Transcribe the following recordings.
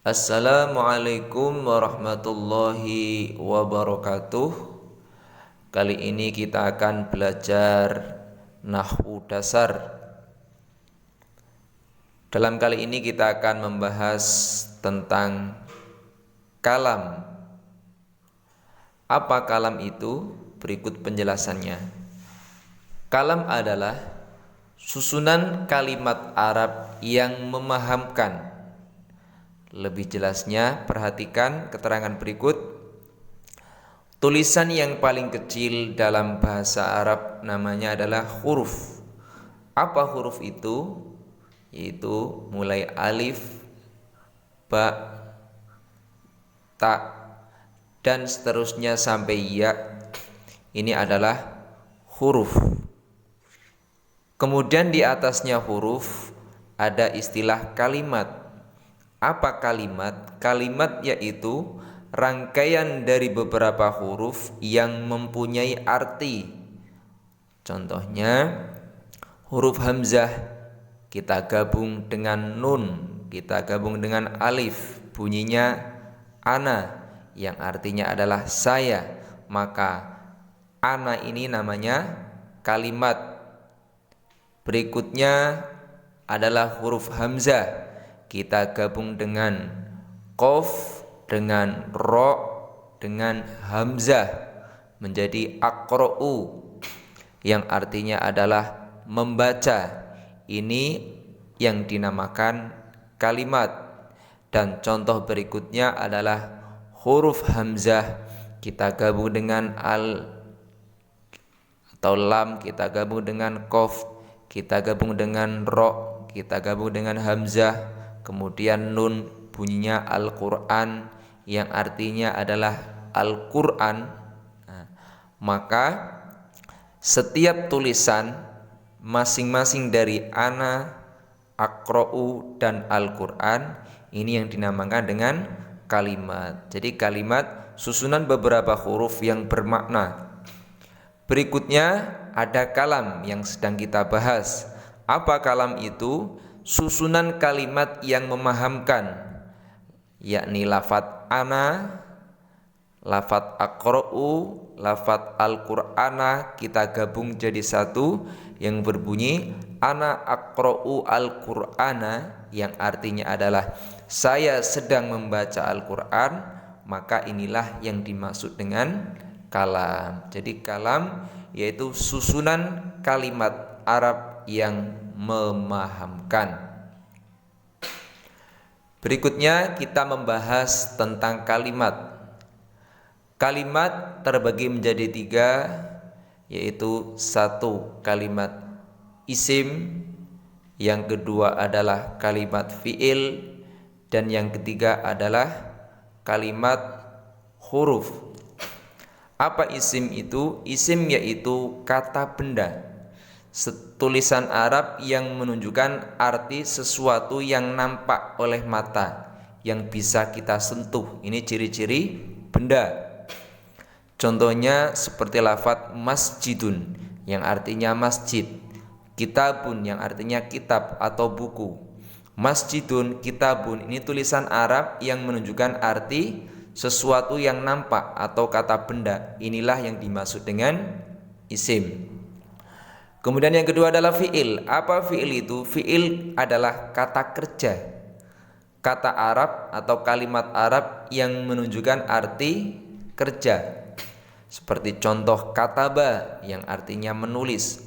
Assalamualaikum warahmatullahi wabarakatuh. Kali ini kita akan belajar nahwu dasar. Dalam kali ini kita akan membahas tentang kalam. Apa kalam itu? Berikut penjelasannya. Kalam adalah susunan kalimat Arab yang memahamkan. Lebih jelasnya, perhatikan keterangan berikut. Tulisan yang paling kecil dalam bahasa Arab namanya adalah huruf. Apa huruf itu? Yaitu mulai alif, ba, ta, dan seterusnya sampai ya. Ini adalah huruf. Kemudian di atasnya huruf ada istilah kalimat. Apa kalimat? Kalimat yaitu rangkaian dari beberapa huruf yang mempunyai arti. Contohnya huruf hamzah kita gabung dengan nun, kita gabung dengan alif, bunyinya ana yang artinya adalah saya. Maka ana ini namanya kalimat. Berikutnya adalah huruf hamzah. Kita gabung dengan qaf, dengan ro, dengan hamzah menjadi aqra'u yang artinya adalah membaca. Ini yang dinamakan kalimat. Dan contoh berikutnya adalah huruf hamzah kita gabung dengan al atau lam, kita gabung dengan qaf, kita gabung dengan ro, kita gabung dengan hamzah, kemudian nun, bunyinya Al-Quran yang artinya adalah Al-Quran. Maka setiap tulisan masing-masing dari ana, aqra'u, dan Al-Quran ini yang dinamakan dengan kalimat. Jadi kalimat susunan beberapa huruf yang bermakna. Berikutnya ada kalam yang sedang kita bahas. Apa kalam itu? Susunan kalimat yang memahamkan, yakni lafadz ana, lafadz aqra'u, lafadz al-Qur'ana kita gabung jadi satu yang berbunyi ana aqra'u al-Qur'ana yang artinya adalah saya sedang membaca Al-Qur'an. Maka inilah yang dimaksud dengan kalam. Jadi kalam yaitu susunan kalimat Arab yang memahamkan. Berikutnya kita membahas tentang kalimat. Kalimat terbagi menjadi tiga, yaitu satu kalimat isim, yang kedua adalah kalimat fi'il, dan yang ketiga adalah kalimat huruf. Apa isim itu? Isim yaitu kata benda, tulisan Arab yang menunjukkan arti sesuatu yang nampak oleh mata, yang bisa kita sentuh. Ini ciri-ciri benda. Contohnya seperti lafadz masjidun yang artinya masjid, kitabun yang artinya kitab atau buku. Masjidun, kitabun ini tulisan Arab yang menunjukkan arti sesuatu yang nampak atau kata benda. Inilah yang dimaksud dengan isim. Kemudian yang kedua adalah fi'il. Apa fi'il itu? Fi'il adalah kata kerja, kata Arab atau kalimat Arab yang menunjukkan arti kerja. Seperti contoh kataba yang artinya menulis,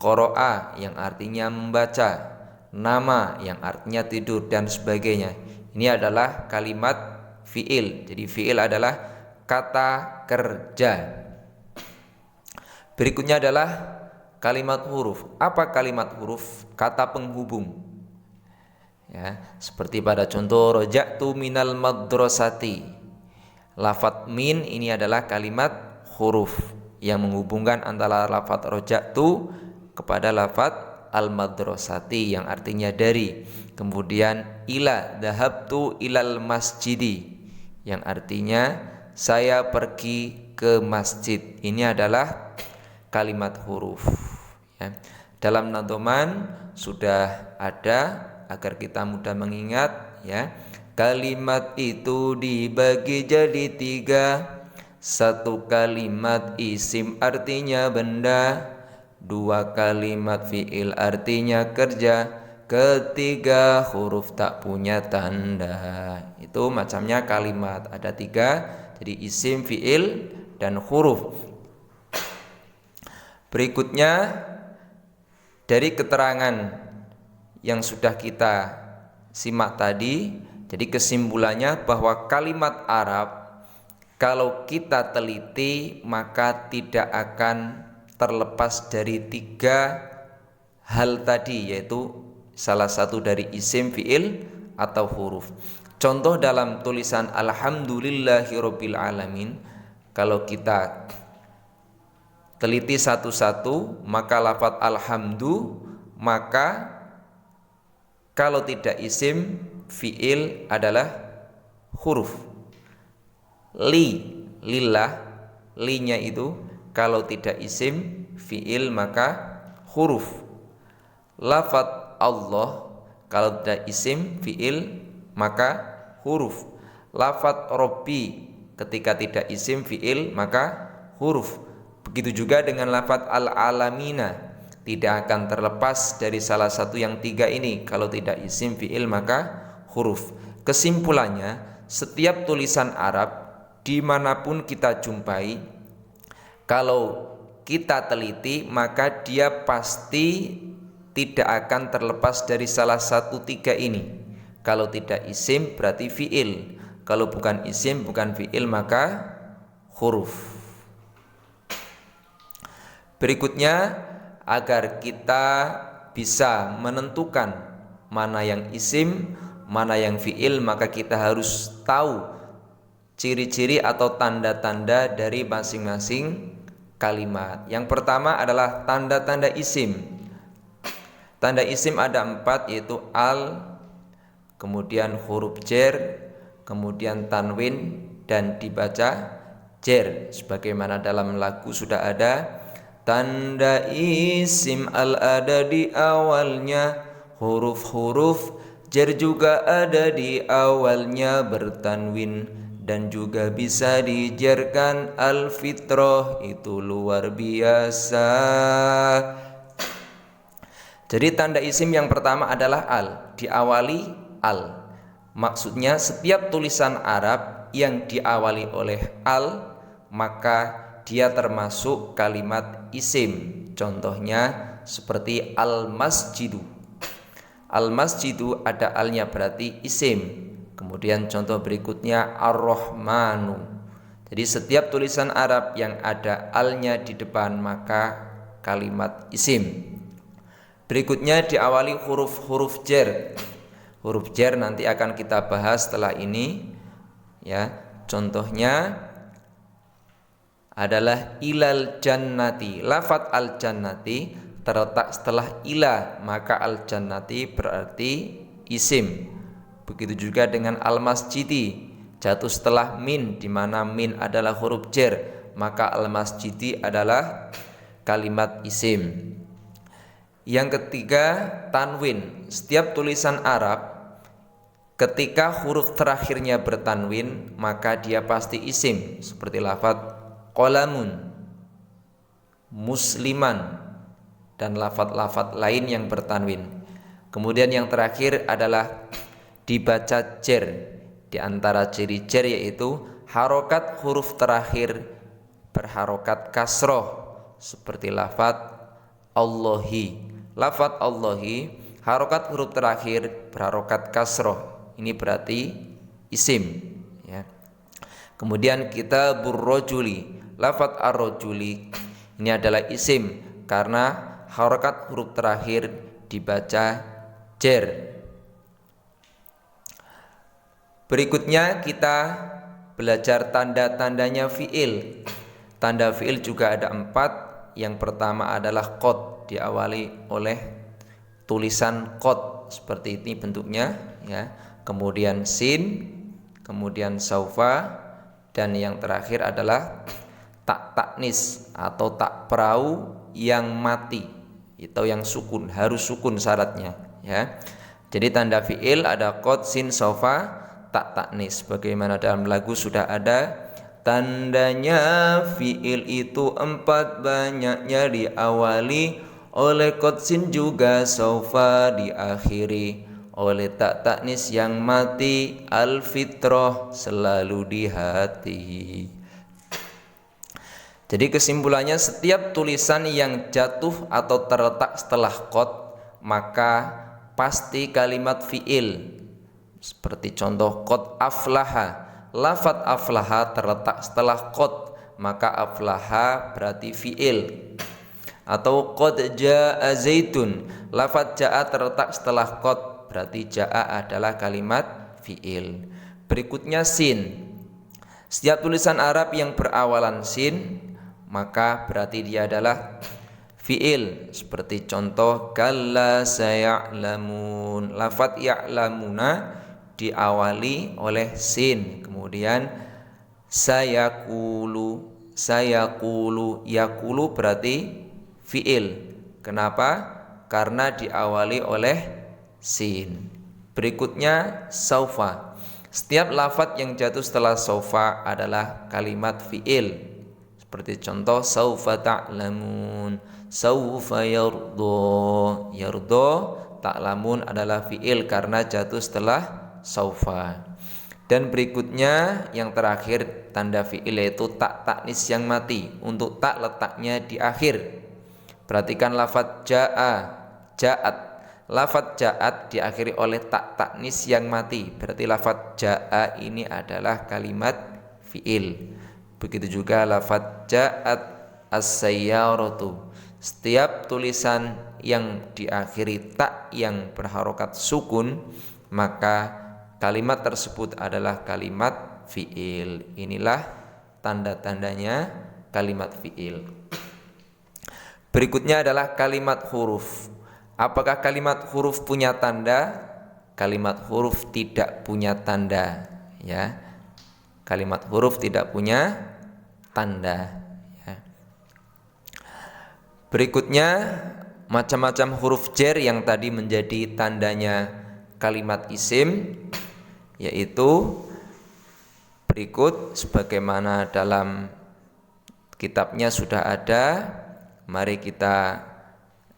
qoro'a yang artinya membaca, nama yang artinya tidur, dan sebagainya. Ini adalah kalimat fi'il. Jadi fi'il adalah kata kerja. Berikutnya adalah kalimat huruf. Apa kalimat huruf? Kata penghubung. Ya, seperti pada contoh roja'tu minal madrasati. Lafadz min ini adalah kalimat huruf yang menghubungkan antara lafadz roja'tu kepada lafadz al-madrasati yang artinya dari. Kemudian ila, dhahabtu ilal masjidi yang artinya saya pergi ke masjid. Ini adalah kalimat huruf. Ya. Dalam nadhoman sudah ada agar kita mudah mengingat, ya. Kalimat itu dibagi jadi 3. 1 kalimat isim artinya benda, 2 kalimat fi'il artinya kerja, ketiga huruf tak punya tanda. Itu macamnya kalimat, ada 3, jadi isim, fi'il, dan huruf. Berikutnya dari keterangan yang sudah kita simak tadi, jadi kesimpulannya bahwa kalimat Arab kalau kita teliti maka tidak akan terlepas dari 3 hal tadi, yaitu salah satu dari isim, fi'il, atau huruf. Contoh dalam tulisan Alhamdulillahirabbil alamin, kalau kita teliti satu-satu maka lafaz alhamdu, maka kalau tidak isim, fi'il adalah huruf. Lillah, linya itu kalau tidak isim, fi'il, maka huruf. Lafaz Allah kalau tidak isim, fi'il, maka huruf. Lafaz Rabbi ketika tidak isim, fi'il, maka huruf. Begitu juga dengan lafaz al-alamina, tidak akan terlepas dari salah satu yang 3 ini. Kalau tidak isim, fi'il, maka huruf. Kesimpulannya, setiap tulisan Arab dimanapun kita jumpai, kalau kita teliti maka dia pasti tidak akan terlepas dari salah satu 3 ini. Kalau tidak isim berarti fi'il, kalau bukan isim, bukan fi'il, maka huruf. Berikutnya, agar kita bisa menentukan mana yang isim, mana yang fi'il, maka kita harus tahu ciri-ciri atau tanda-tanda dari masing-masing kalimat. Yang pertama adalah tanda-tanda isim. Tanda isim ada 4, yaitu al, kemudian huruf jer, kemudian tanwin, dan dibaca jer. Sebagaimana dalam lagu sudah ada, tanda isim al ada di awalnya, huruf-huruf jer juga ada di awalnya bertanwin, dan juga bisa dijerkan al-fitrah, itu luar biasa. Jadi tanda isim yang pertama adalah al, diawali al. Maksudnya setiap tulisan Arab yang diawali oleh al, maka dia termasuk kalimat isim. Contohnya seperti al-masjidu. Al-masjidu ada alnya berarti isim. Kemudian contoh berikutnya ar-rahmanu. Jadi setiap tulisan Arab yang ada alnya di depan maka kalimat isim. Berikutnya diawali huruf-huruf jer. Huruf jer nanti akan kita bahas setelah ini, ya. Contohnya adalah ilal jannati. Lafaz al jannati terletak setelah ila, maka al jannati berarti isim. Begitu juga dengan al masjidi, jatuh setelah min, di mana min adalah huruf jer, maka al masjidi adalah kalimat isim. Yang ketiga, tanwin. Setiap tulisan Arab ketika huruf terakhirnya bertanwin maka dia pasti isim, seperti lafaz qalamun, musliman, dan lafaz-lafaz lain yang bertanwin. Kemudian yang terakhir adalah dibaca jer. Di antara ciri jer yaitu harokat huruf terakhir berharokat kasroh, seperti lafaz Allahi. Lafaz Allahi, harokat huruf terakhir berharokat kasroh, ini berarti isim, ya. Kemudian kitabur rajuli, lafaz ar-rajuli ini adalah isim karena harokat huruf terakhir dibaca jer. Berikutnya kita belajar tanda-tandanya fi'il. Tanda fi'il juga ada 4. Yang pertama adalah qad, diawali oleh tulisan qad, seperti ini bentuknya, ya. Kemudian sin, kemudian saufa, dan yang terakhir adalah tak taknis atau tak perahu yang mati atau yang sukun, harus sukun syaratnya, ya. Jadi tanda fi'il ada qad, sin, saufa, tak taknis. Bagaimana dalam lagu sudah ada tandanya fiil itu 4, banyaknya diawali oleh qadsin juga saufa diakhiri oleh tak taknis yang mati, al-fitrah selalu di hati. Jadi kesimpulannya, setiap tulisan yang jatuh atau terletak setelah qad maka pasti kalimat fiil. Seperti contoh qad aflaha, lafadz aflaha terletak setelah qad maka aflaha berarti fiil. Atau qad jaa zaitun, lafadz jaa terletak setelah qad berarti jaa adalah kalimat fiil. Berikutnya sin. Setiap tulisan Arab yang berawalan sin maka berarti dia adalah fiil. Seperti contoh kalla saya'lamun, lafadz ya'lamuna diawali oleh sin, kemudian sayaqulu, yaqulu berarti fiil. Kenapa? Karena diawali oleh sin. Berikutnya saufa. Setiap lafadz yang jatuh setelah saufa adalah kalimat fiil. Seperti contoh saufa ta'lamun, saufa yardo. Yardo ta'lamun adalah fiil karena jatuh setelah saufa. Dan berikutnya yang terakhir tanda fiil yaitu tak taknis yang mati. Untuk tak letaknya di akhir. Perhatikan lafadz jaa, ja'at. Lafadz ja'at diakhiri oleh tak taknis yang mati. Berarti lafadz jaa ini adalah kalimat fiil. Begitu juga lafadz ja'at as-sayyaratu. Setiap tulisan yang diakhiri tak yang berharokat sukun maka kalimat tersebut adalah kalimat fiil. Inilah tanda-tandanya kalimat fiil. Berikutnya adalah kalimat huruf. Apakah kalimat huruf punya tanda? Kalimat huruf tidak punya tanda, ya. Kalimat huruf tidak punya tanda, ya. Berikutnya macam-macam huruf jar yang tadi menjadi tandanya kalimat isim, yaitu berikut sebagaimana dalam kitabnya sudah ada. Mari kita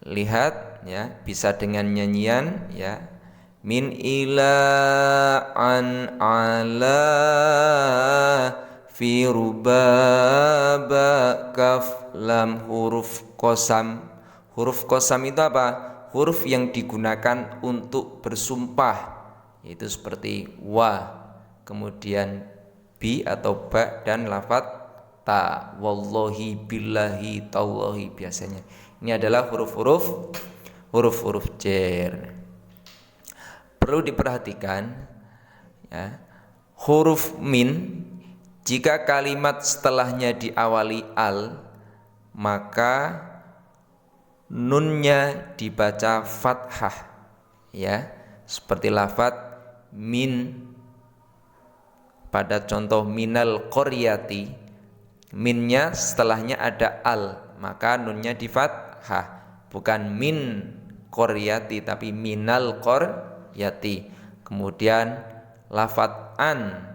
lihat, ya, bisa dengan nyanyian, ya. Min ila an ala fi rubaba kaf lam. Huruf qasam. Huruf qasam itu apa? Huruf yang digunakan untuk bersumpah, yaitu seperti wa, kemudian bi atau ba, dan lafadz ta, wallahi, billahi, tallahi biasanya. Ini adalah huruf-huruf jar. Perlu diperhatikan, ya, huruf min jika kalimat setelahnya diawali al maka nunnya dibaca fathah, ya, seperti lafadz min pada contoh minal qaryati. Minnya setelahnya ada al maka nunnya di fathah, bukan min qaryati tapi minal qaryati. Kemudian lafadz an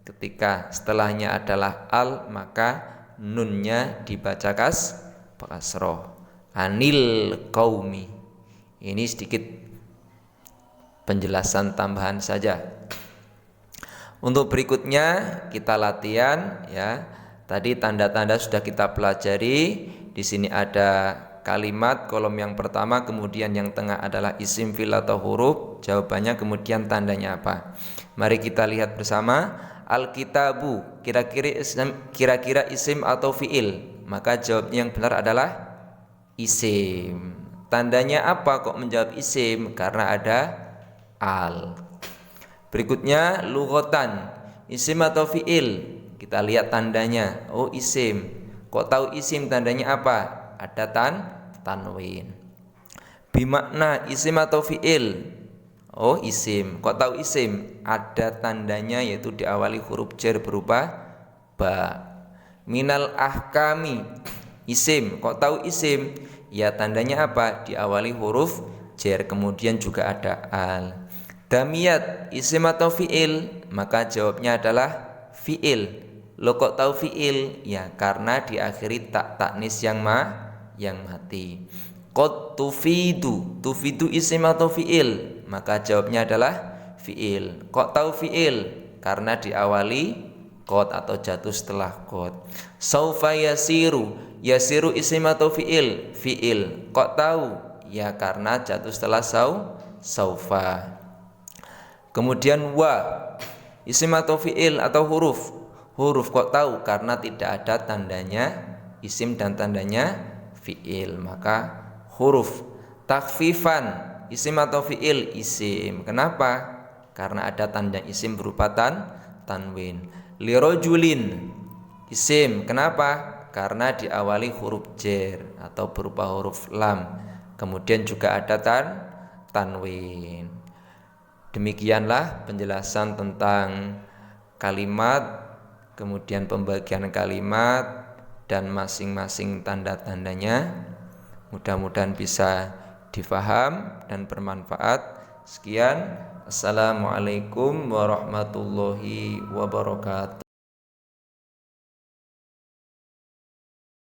ketika setelahnya adalah al maka nunnya dibaca kasroh, anil qaumi. Ini sedikit penjelasan tambahan saja. Untuk berikutnya kita latihan, ya. Tadi tanda-tanda sudah kita pelajari. Di sini ada kalimat kolom yang pertama, kemudian yang tengah adalah isim, fi'il atau huruf. Jawabannya kemudian tandanya apa? Mari kita lihat bersama. Al-kitabu kira-kira isim atau fi'il? Maka jawabnya yang benar adalah isim. Tandanya apa kok menjawab isim? Karena ada al. Berikutnya lughatan, isim atau fi'il? Kita lihat tandanya. Oh, isim. Kok tahu isim tandanya apa? Ada tanwin. Bimakna, isim atau fi'il? Oh, isim. Kok tahu isim? Ada tandanya yaitu diawali huruf jar berupa ba. Minal ahkami, isim. Kok tahu isim? Ya, tandanya apa? Diawali huruf jar, kemudian juga ada al. Damiyat isim atau fi'il? Maka jawabnya adalah fi'il. Lo kok tahu fi'il? Ya karena diakhiri tak taknis yang mati. Qad tufidu. Tufidu isim atau fi'il? Maka jawabnya adalah fi'il. Kok tahu fi'il? Karena diawali qad atau jatuh setelah qad. Saufa yasiru. Yasiru isim atau fi'il? Fi'il. Kok tahu? Ya karena jatuh setelah saufa. Kemudian wa isim atau fi'il atau huruf? Huruf. Kok tahu? Karena tidak ada tandanya isim dan tandanya fi'il, maka huruf. Takhfifan isim atau fi'il? Isim. Kenapa? Karena ada tanda isim berupa tanwin. Lirojulin isim. Kenapa? Karena diawali huruf jar atau berupa huruf lam. Kemudian juga ada tanwin. Demikianlah penjelasan tentang kalimat, kemudian pembagian kalimat dan masing-masing tanda-tandanya. Mudah-mudahan bisa difaham dan bermanfaat. Sekian. Assalamualaikum warahmatullahi wabarakatuh.